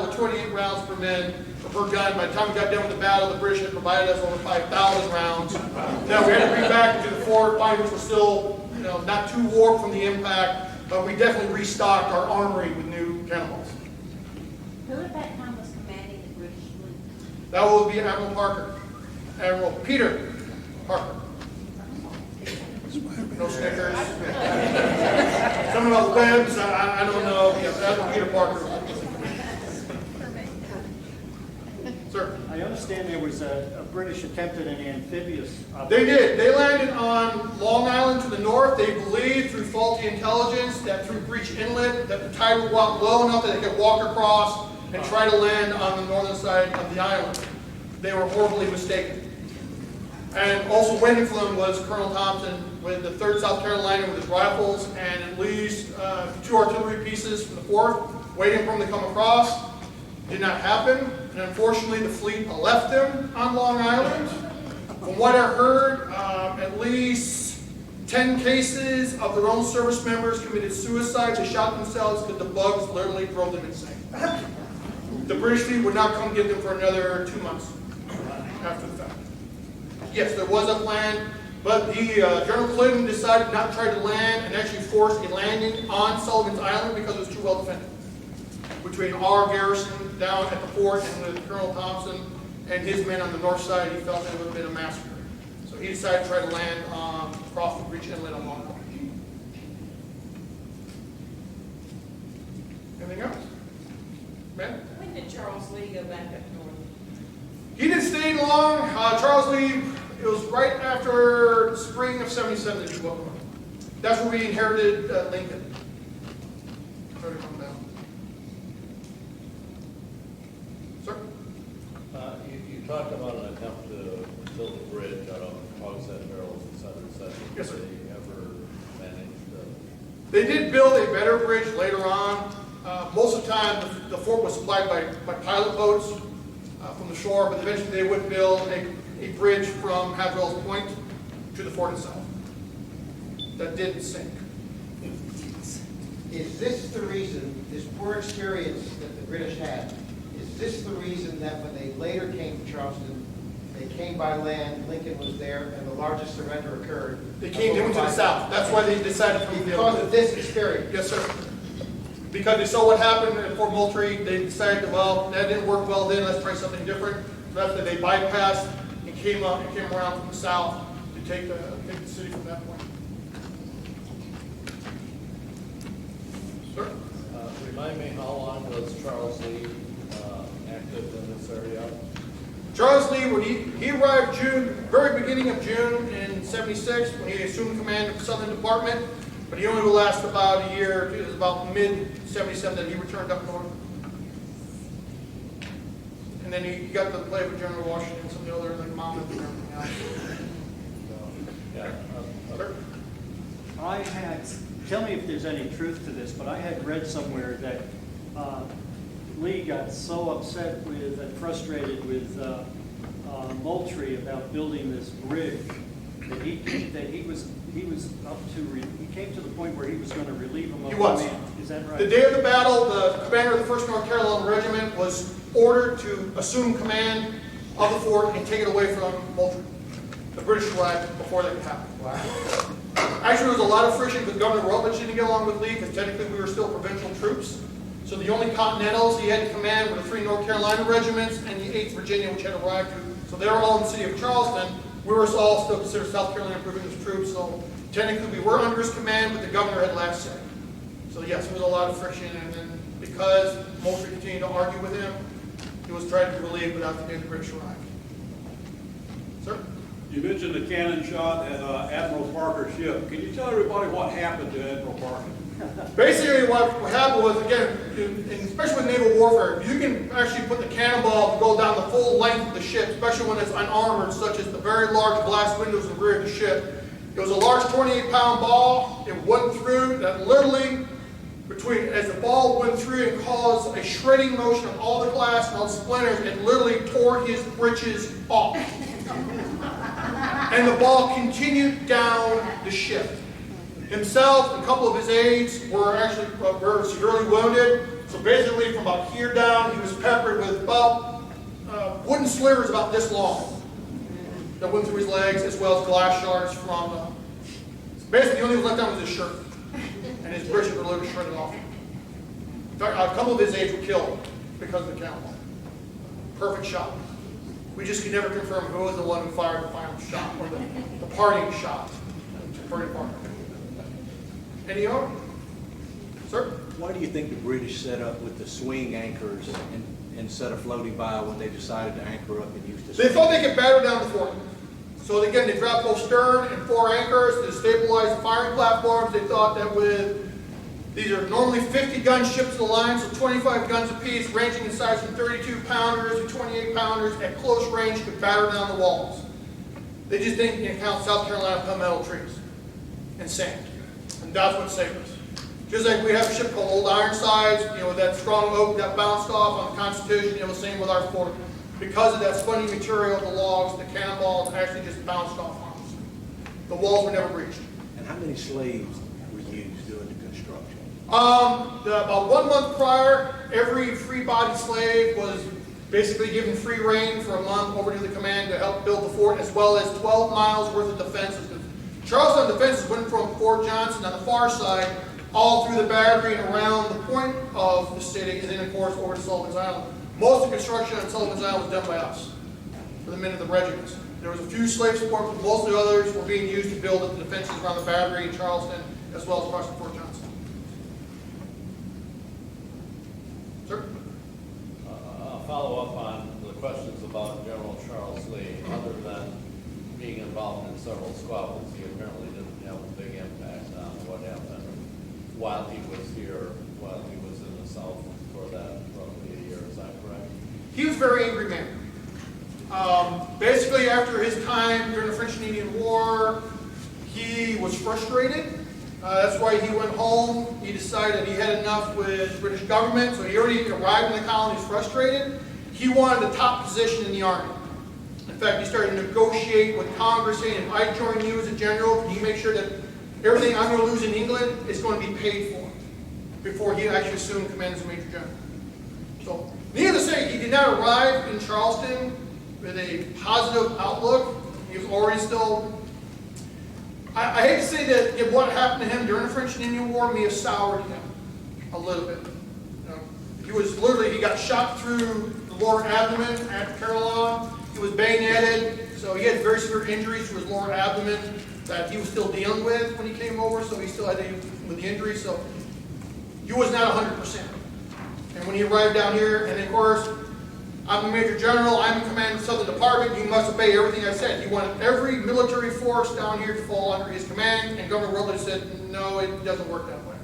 with 28 rounds per men or per gun. By the time we got done with the battle, the British had provided us over 5,000 rounds. Now we had to bring back into the fort, which was still, not too warped from the impact, but we definitely restocked our armory with new cannonballs. Who at that time was commanding the British fleet? That will be Admiral Parker, Admiral Peter Parker. No Snickers. Something about webs, I don't know. Yes, Admiral Peter Parker. Sir? I understand there was a British attempt at an amphibious operation. They did. They landed on Long Island to the north. They believed through faulty intelligence that through Breach Inlet that the tide would walk low enough that they could walk across and try to land on the northern side of the island. They were horribly mistaken. And also waiting for them was Colonel Thompson with the 3rd South Carolina with his rifles and at least 2 artillery pieces from the 4th, waiting for them to come across. Did not happen. And unfortunately, the fleet left them on Long Island. From what I heard, at least 10 cases of their own service members committed suicide. They shot themselves because the bugs literally drove them insane. The British fleet would not come get them for another 2 months after the fact. Yes, there was a plan, but General Clinton decided not to try to land and actually forced a landing on Sullivan's Island because it was too well defended. Between our garrison down at the fort and with Colonel Thompson and his men on the north side, he felt it would have been a massacre. So he decided to try to land across the Breach Inlet on Long Island. Anything else? Ben? When did Charles Lee go back up north? He didn't stay long. Charles Lee, it was right after spring of 77 that he woke up. That's where we inherited Lincoln. Sorry to come down. Sir? You talked about an attempt to build a bridge out of Hogshead Barrels and Southern. Yes, sir. Did they ever manage to? They did build a better bridge later on. Most of the time, the fort was supplied by pilot boats from the shore, but eventually they would build a bridge from Hadwell's Point to the fort itself. That didn't sink. Is this the reason, this poor experience that the British had, is this the reason that when they later came to Charleston, they came by land, Lincoln was there, and the largest surrender occurred? They came to the south. That's why they decided to come Because of this experience? Yes, sir. Because they saw what happened at Fort Moultrie, they decided, well, that didn't work well then, let's try something different. So that's why they bypassed and came up and came around from the south to take the city from that point. Sir? Remind me, how long was Charles Lee active in this area? Charles Lee, when he arrived very beginning of June in 76, when he assumed command of the Southern Department, but he only lasted about a year. It was about mid-77 that he returned up north. And then he got to play with General Washington and some of the other, like Monmouth and everything else. Sir? I had, tell me if there's any truth to this, but I had read somewhere that Lee got so upset with and frustrated with Moultrie about building this bridge that he came to the point where he was going to relieve him of command. Is that right? The day of the battle, the commander of the 1st North Carolina Regiment was ordered to assume command of the fort and take it away from Moultrie. The British arrived before that could happen. Wow. Actually, there was a lot of friction because Governor Rutledge didn't get along with Lee because technically we were still provincial troops. So the only Continentals he had to command were the 3 North Carolina regiments and the 8th Virginia, which had arrived. So they were all in the city of Charleston. We were all still considered South Carolina provincial troops. So technically we were under his command, but the governor had last say. So yes, there was a lot of friction. And then because Moultrie continued to argue with him, he was trying to be relieved without the day the British arrived. Sir? You mentioned the cannon shot at Admiral Parker's ship. Can you tell everybody what happened to Admiral Parker? Basically, what happened was, again, especially with naval warfare, you can actually put the cannonball to go down the full length of the ship, especially when it's unarmored, such as the very large glass windows in the rear of the ship. It was a large 28-pound ball. It went through that literally, as the ball went through and caused a shredding motion of all the glass and all the splinters, it literally tore his breeches off. And the ball continued down the ship. Himself and a couple of his aides were actually very severely wounded. So basically, from about here down, he was peppered with about wooden slivers about this long that went through his legs, as well as glass shards from. Basically, the only thing left on was his shirt, and his britches were literally shredded off. In fact, a couple of his aides were killed because of the cannonball. Perfect shot. We just could never confirm who was the one who fired the final shot, or the parting shot. Parting part. Any other? Sir? Why do you think the British set up with the swing anchors instead of floating by when they decided to anchor up and use the swing? They thought they could batter down the fort. So again, they dropped both stern and 4 anchors to stabilize the firing platforms. They thought that with, these are normally 50 gun ships to the line, so 25 guns apiece, ranging in size from 32 pounders to 28 pounders at close range could batter down the walls. They just didn't count South Carolina palmetto trees and sand. And that's what saved us. Just like we have a ship called Old Ironsides, with that strong oak that bounced off on the Constitution, same with our fort. Because of that spongy material of the logs, the cannonballs actually just bounced off on us. The walls were never breached. And how many slaves were used during the construction? About 1 month prior, every free-body slave was basically given free reign for a month over to the command to help build the fort, as well as 12 miles worth of defenses. Charleston defenses went from Fort Johnson on the far side all through the battery and around the point of the city, and then of course over to Sullivan's Island. Most of the construction on Sullivan's Island was done by us, for the men of the regiments. There was a few slave support, but most of the others were being used to build the defenses around the battery in Charleston, as well as across the Fort Johnson. Sir? I'll follow up on the questions about General Charles Lee. Other than being involved in several squabbles, he apparently didn't have a big impact on what happened while he was here, while he was in the South for that roughly a year. Is that correct? He was a very angry man. Basically, after his time during the French and Indian War, he was frustrated. That's why he went home. He decided he had enough with the British government, so he already arrived in the colonies frustrated. He wanted the top position in the army. In fact, he started to negotiate with Congress, saying, if I join you as a general, can you make sure that everything I'm going to lose in England is going to be paid for before he actually assumed command as a major general. So, needless to say, he did not arrive in Charleston with a positive outlook. He was already still... I hate to say that what happened to him during the French and Indian War may have soured him a little bit. He was literally, he got shot through the lower abdomen at Carolina. He was bayoneted, so he had very severe injuries to his lower abdomen that he was still dealing with when he came over, so he still had to deal with the injuries, so he was not 100%. And when he arrived down here, and of course, I'm a major general, I'm in command of the Southern Department, you must obey everything I said. He wanted every military force down here to fall under his command, and Governor Rutledge said, no, it doesn't work that way.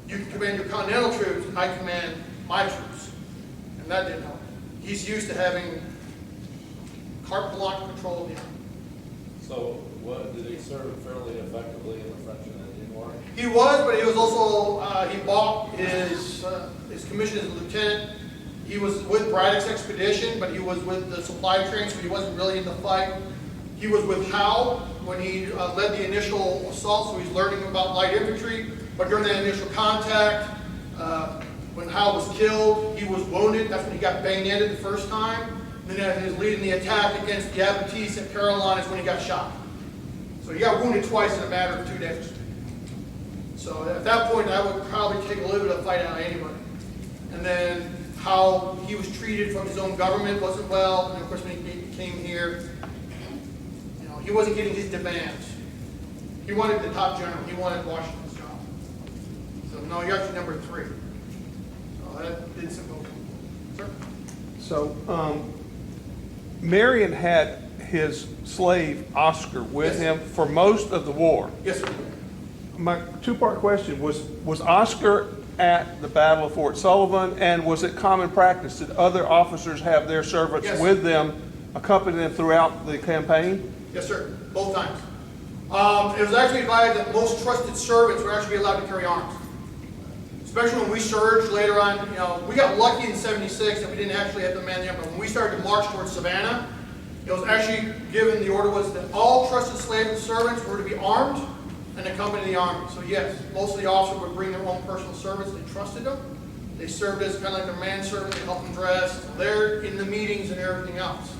You can command your continental troops, I command my troops. And that didn't help. He's used to having carte blanche control of the army. So, did he serve fairly effectively in the French and Indian War? He was, but he was also, he bought his commission as a lieutenant. He was with Braddock's expedition, but he was with the supply train, so he wasn't really in the fight. He was with Howe when he led the initial assault, so he's learning about light infantry. But during that initial contact, when Howe was killed, he was wounded. That's when he got bayoneted the first time. And then as he was leading the attack against the Abatis at Carolina is when he got shot. So he got wounded twice in a matter of 2 days. So at that point, I would probably take a little bit of fight out of anybody. And then how he was treated from his own government wasn't well. And of course, when he came here, he wasn't getting his demands. He wanted the top general. He wanted Washington's job. So no, you're actually number 3. So that did some good. Sir? So, Marion had his slave Oscar with him for most of the war. Yes, sir. My 2-part question was Oscar at the Battle of Fort Sullivan, and was it common practice that other officers have their servants with them, accompany them throughout the campaign? Yes, sir. Both times. It was actually advised that most trusted servants were actually allowed to carry arms. Especially when we surged later on, we got lucky in '76 that we didn't actually have to man the army. But when we started to march towards Savannah, it was actually given, the order was that all trusted slaves and servants were to be armed and accompany the army. So yes, most of the officers would bring their own personal servants. They trusted them. They served as kind of like their manservant, they helped them dress. They're in the meetings and everything else.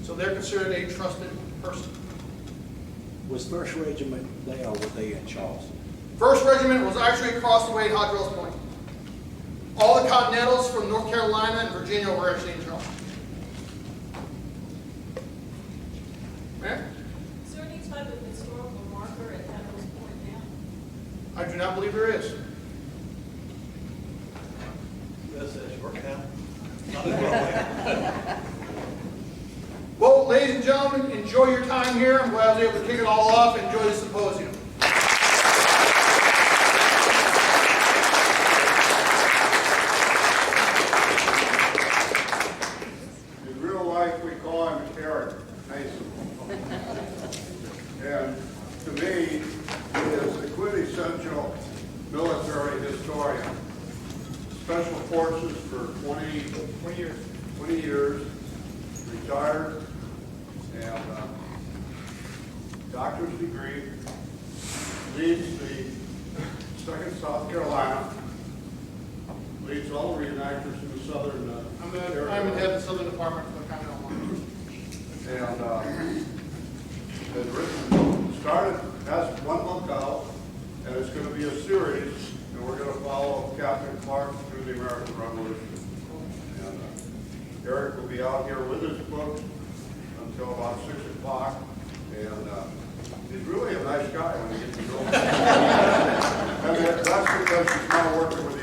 So they're considered a trusted person. Was First Regiment there, or were they in Charleston? First Regiment was actually across the way at Hot Drills Point. All the Continentals from North Carolina and Virginia were actually in Charleston. Ma'am? Is there any type of historical marker at Admiral's Point now? I do not believe there is. This is Yorktown. Well, ladies and gentlemen, enjoy your time here. I'm glad I was able to kick it all off and enjoy the symposium. In real life, we call him Erick, Nason. And to me, he is the quintessential military historian. Special Forces for 20 years, retired, and doctor's degree, leads the 2nd South Carolina, leads all the reenactors in the southern area. I'm in head of the Southern Department for the Continental Army. And has written, started, has one book out, and it's going to be a series, and we're going to follow Captain Clark through the American Revolution. And Eric will be out here with his book until about 6 o'clock, and he's really a nice guy when you get to know him. And that's because he's now working with the